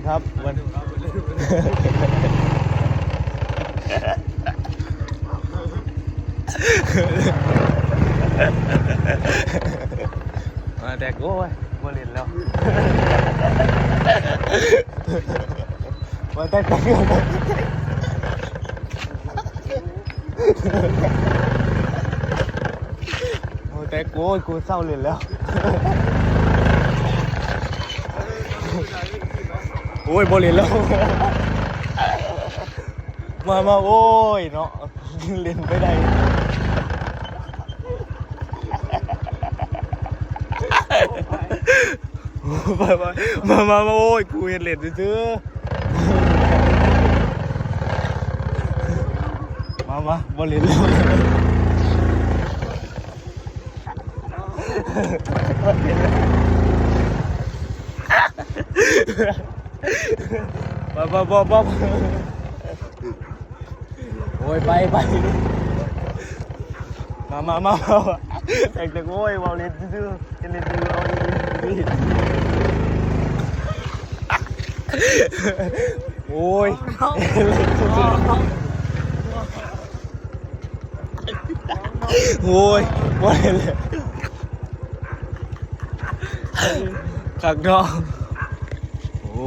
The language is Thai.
ครับวันมาแต่โอ้ยบอลเล่นแล้วมาแต่แต่กูเศร้าเล่นแล้วโอ้ยบอลเล่นแล้วมาโอ้ยเนาะเล่นไม่ได้มาโอ้ยกูเห็นเล่นซื้อมาบอลเล่นแล้วมาโอ้ยไปมาแต่โอ้ยบอลเล่นซื้อเล่นซื้อเอาโอ้ยโอ้ยบอลเล่นเลยขังนอกโอ้